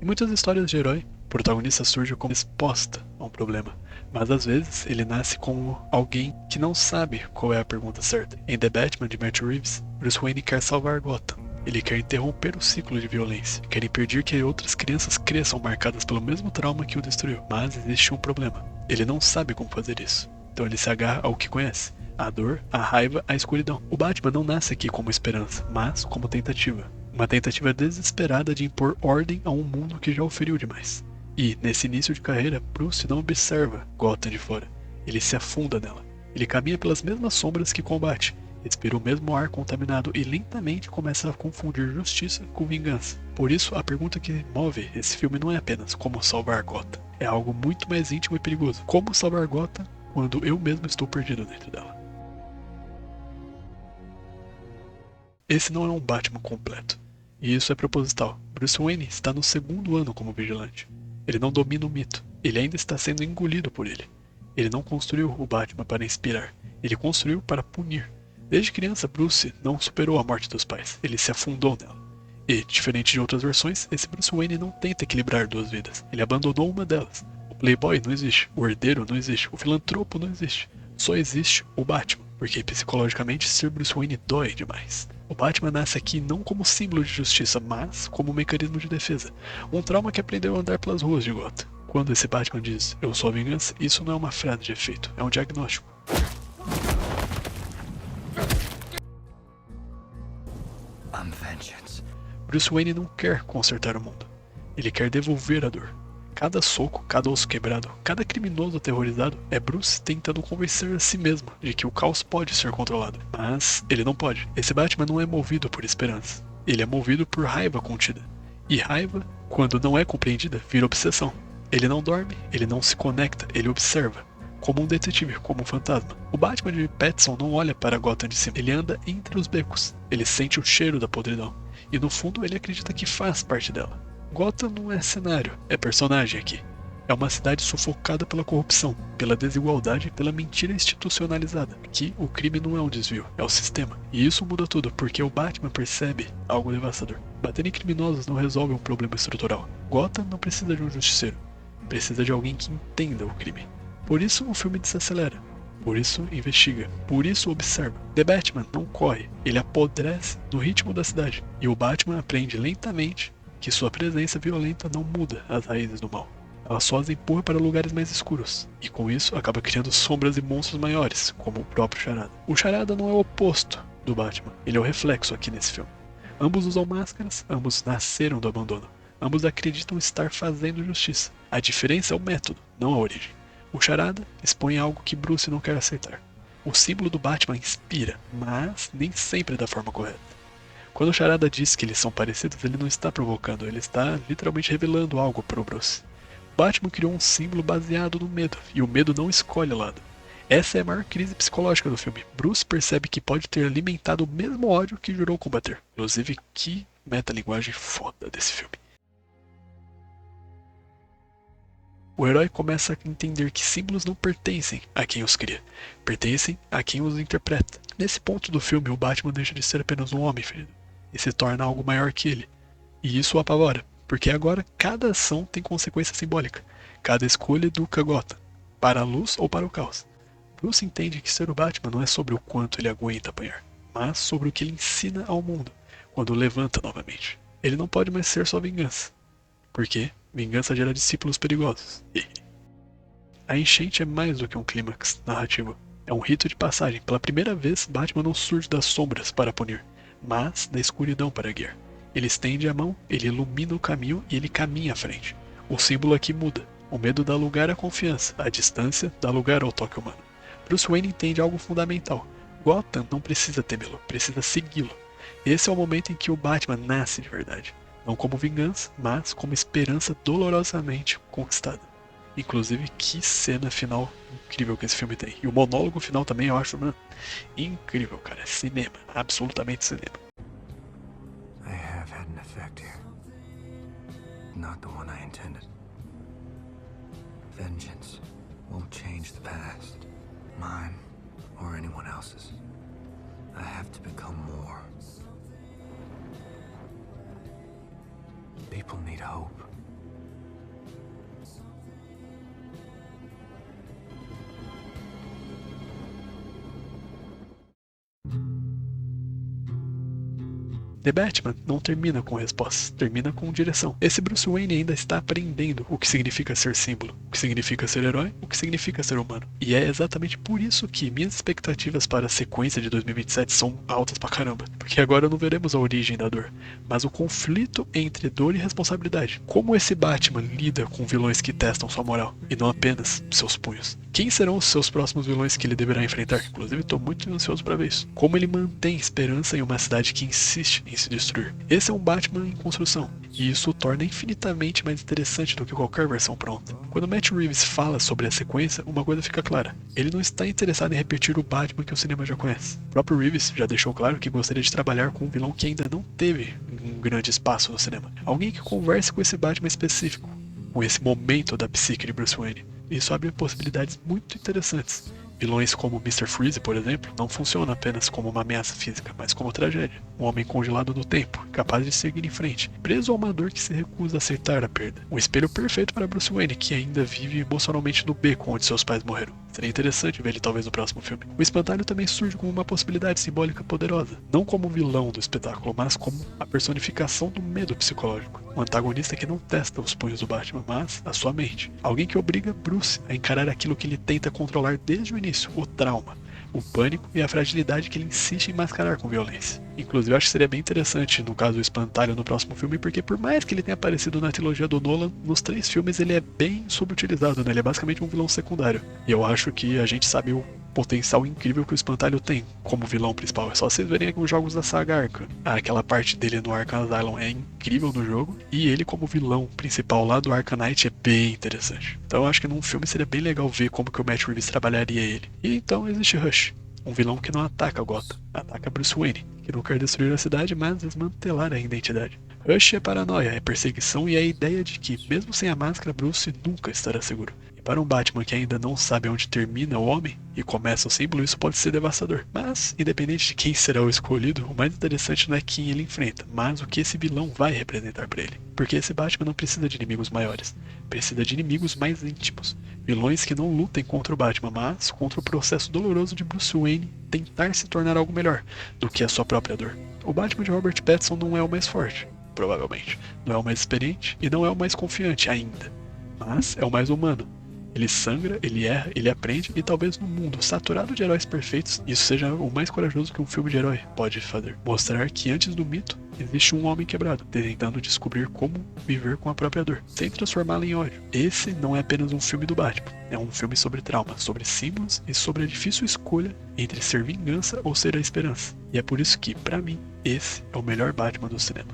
Em muitas histórias de herói, o protagonista surge como resposta a um problema, mas às vezes ele nasce como alguém que não sabe qual é a pergunta certa. Em The Batman de Matt Reeves, Bruce Wayne quer salvar Gotham. Ele quer interromper o ciclo de violência, quer impedir que outras crianças cresçam marcadas pelo mesmo trauma que o destruiu. Mas existe um problema. Ele não sabe como fazer isso. Então ele se agarra ao que conhece: a dor, a raiva, a escuridão. O Batman não nasce aqui como esperança, mas como tentativa. Uma tentativa desesperada de impor ordem a um mundo que já o feriu demais. E, nesse início de carreira, Bruce não observa Gotham de fora. Ele se afunda nela. Ele caminha pelas mesmas sombras que combate, respira o mesmo ar contaminado e lentamente começa a confundir justiça com vingança. Por isso, a pergunta que move esse filme não é apenas como salvar Gotham. É algo muito mais íntimo e perigoso. Como salvar Gotham quando eu mesmo estou perdido dentro dela? Esse não é um Batman completo. E isso é proposital. Bruce Wayne está no segundo ano como vigilante. Ele não domina o mito. Ele ainda está sendo engolido por ele. Ele não construiu o Batman para inspirar. Ele construiu para punir. Desde criança, Bruce não superou a morte dos pais. Ele se afundou nela. E, diferente de outras versões, esse Bruce Wayne não tenta equilibrar duas vidas. Ele abandonou uma delas. O Playboy não existe. O herdeiro não existe. O filantropo não existe. Só existe o Batman, porque psicologicamente ser Bruce Wayne dói demais. O Batman nasce aqui não como símbolo de justiça, mas como mecanismo de defesa. Um trauma que aprendeu a andar pelas ruas de Gotham. Quando esse Batman diz, eu sou a vingança, isso não é uma frase de efeito, é um diagnóstico. Bruce Wayne não quer consertar o mundo. Ele quer devolver a dor. Cada soco, cada osso quebrado, cada criminoso aterrorizado é Bruce tentando convencer a si mesmo de que o caos pode ser controlado. Mas ele não pode. Esse Batman não é movido por esperança. Ele é movido por raiva contida. E raiva, quando não é compreendida, vira obsessão. Ele não dorme, ele não se conecta, ele observa. Como um detetive, como um fantasma. O Batman de Pattinson não olha para Gotham de cima. Ele anda entre os becos. Ele sente o cheiro da podridão. E no fundo ele acredita que faz parte dela. Gotham não é cenário, é personagem aqui. É uma cidade sufocada pela corrupção, pela desigualdade e pela mentira institucionalizada. Aqui, o crime não é um desvio, é o sistema. E isso muda tudo, porque o Batman percebe algo devastador. Bater em criminosos não resolve um problema estrutural. Gotham não precisa de um justiceiro. Precisa de alguém que entenda o crime. Por isso o filme desacelera. Por isso investiga. Por isso observa. The Batman não corre, ele apodrece no ritmo da cidade. E o Batman aprende lentamente que sua presença violenta não muda as raízes do mal. Ela só as empurra para lugares mais escuros, e com isso acaba criando sombras e monstros maiores, como o próprio Charada. O Charada não é o oposto do Batman, ele é o reflexo aqui nesse filme. Ambos usam máscaras, ambos nasceram do abandono, ambos acreditam estar fazendo justiça. A diferença é o método, não a origem. O Charada expõe algo que Bruce não quer aceitar. O símbolo do Batman inspira, mas nem sempre da forma correta. Quando o Charada diz que eles são parecidos, ele não está provocando, ele está literalmente revelando algo para o Bruce. Batman criou um símbolo baseado no medo, e o medo não escolhe lado. Essa é a maior crise psicológica do filme. Bruce percebe que pode ter alimentado o mesmo ódio que jurou combater. Inclusive, que metalinguagem foda desse filme. O herói começa a entender que símbolos não pertencem a quem os cria, pertencem a quem os interpreta. Nesse ponto do filme, o Batman deixa de ser apenas um homem ferido e se torna algo maior que ele. E isso o apavora, porque agora cada ação tem consequência simbólica. Cada escolha educa Gotham, para a luz ou para o caos. Bruce entende que ser o Batman não é sobre o quanto ele aguenta apanhar, mas sobre o que ele ensina ao mundo quando o levanta novamente. Ele não pode mais ser só vingança, porque vingança gera discípulos perigosos. A enchente é mais do que um clímax narrativo. É um rito de passagem. Pela primeira vez, Batman não surge das sombras para punir, mas da escuridão para guiar. Ele estende a mão, ele ilumina o caminho e ele caminha à frente. O símbolo aqui muda. O medo dá lugar à confiança, a distância dá lugar ao toque humano. Bruce Wayne entende algo fundamental. Gotham não precisa temê-lo, precisa segui-lo. Esse é o momento em que o Batman nasce de verdade. Não como vingança, mas como esperança dolorosamente conquistada. Inclusive, que cena final incrível que esse filme tem. E o monólogo final também eu acho, mano, incrível, cara. Cinema, absolutamente cinema. I have had an effect here. Not the one I intended. Vengeance won't change the past, mine or anyone else's. I have to become more. People need hope. The Batman não termina com respostas, termina com direção. Esse Bruce Wayne ainda está aprendendo o que significa ser símbolo, o que significa ser herói, o que significa ser humano. E é exatamente por isso que minhas expectativas para a sequência de 2027 são altas pra caramba. Porque agora não veremos a origem da dor, mas o conflito entre dor e responsabilidade. Como esse Batman lida com vilões que testam sua moral, e não apenas seus punhos. Quem serão os seus próximos vilões que ele deverá enfrentar? Inclusive, estou muito ansioso para ver isso. Como ele mantém esperança em uma cidade que insiste em se destruir. Esse é um Batman em construção, e isso o torna infinitamente mais interessante do que qualquer versão pronta. Quando Matt Reeves fala sobre a sequência, uma coisa fica clara. Ele não está interessado em repetir o Batman que o cinema já conhece. O próprio Reeves já deixou claro que gostaria de trabalhar com um vilão que ainda não teve um grande espaço no cinema. Alguém que converse com esse Batman específico, com esse momento da psique de Bruce Wayne. Isso abre possibilidades muito interessantes. Vilões como Mr. Freeze, por exemplo, não funcionam apenas como uma ameaça física, mas como tragédia. Um homem congelado no tempo, capaz de seguir em frente, preso a uma dor que se recusa a aceitar a perda. Um espelho perfeito para Bruce Wayne, que ainda vive emocionalmente no beco onde seus pais morreram. Seria interessante ver ele talvez no próximo filme. O Espantalho também surge como uma possibilidade simbólica poderosa, não como o vilão do espetáculo, mas como a personificação do medo psicológico. Um antagonista que não testa os punhos do Batman, mas a sua mente. Alguém que obriga Bruce a encarar aquilo que ele tenta controlar desde o início, o trauma, o pânico e a fragilidade que ele insiste em mascarar com violência. Inclusive, eu acho que seria bem interessante, no caso do Espantalho, no próximo filme, porque por mais que ele tenha aparecido na trilogia do Nolan, nos 3 filmes ele é bem subutilizado, né? Ele é basicamente um vilão secundário. E eu acho que a gente sabe o potencial incrível que o Espantalho tem como vilão principal. É só vocês verem aqui os jogos da saga Arkham. Aquela parte dele no Arkham Asylum é incrível no jogo, e ele como vilão principal lá do Arkham Knight é bem interessante. Então eu acho que num filme seria bem legal ver como que o Matt Reeves trabalharia ele. E então existe Hush, um vilão que não ataca Gotham, ataca Bruce Wayne, que não quer destruir a cidade, mas desmantelar a identidade. Rush é paranoia, é perseguição e é a ideia de que, mesmo sem a máscara, Bruce nunca estará seguro. E para um Batman que ainda não sabe onde termina o homem e começa o símbolo, isso pode ser devastador. Mas, independente de quem será o escolhido, o mais interessante não é quem ele enfrenta, mas o que esse vilão vai representar para ele. Porque esse Batman não precisa de inimigos maiores, precisa de inimigos mais íntimos. Vilões que não lutem contra o Batman, mas contra o processo doloroso de Bruce Wayne tentar se tornar algo melhor do que a sua própria dor. O Batman de Robert Pattinson não é o mais forte, provavelmente. Não é o mais experiente e não é o mais confiante ainda. Mas é o mais humano. Ele sangra, ele erra, ele aprende e talvez no mundo saturado de heróis perfeitos, isso seja o mais corajoso que um filme de herói pode fazer. Mostrar que antes do mito existe um homem quebrado, tentando descobrir como viver com a própria dor, sem transformá-la em ódio. Esse não é apenas um filme do Batman, é um filme sobre trauma, sobre símbolos e sobre a difícil escolha entre ser vingança ou ser a esperança. E é por isso que, pra mim, esse é o melhor Batman do cinema.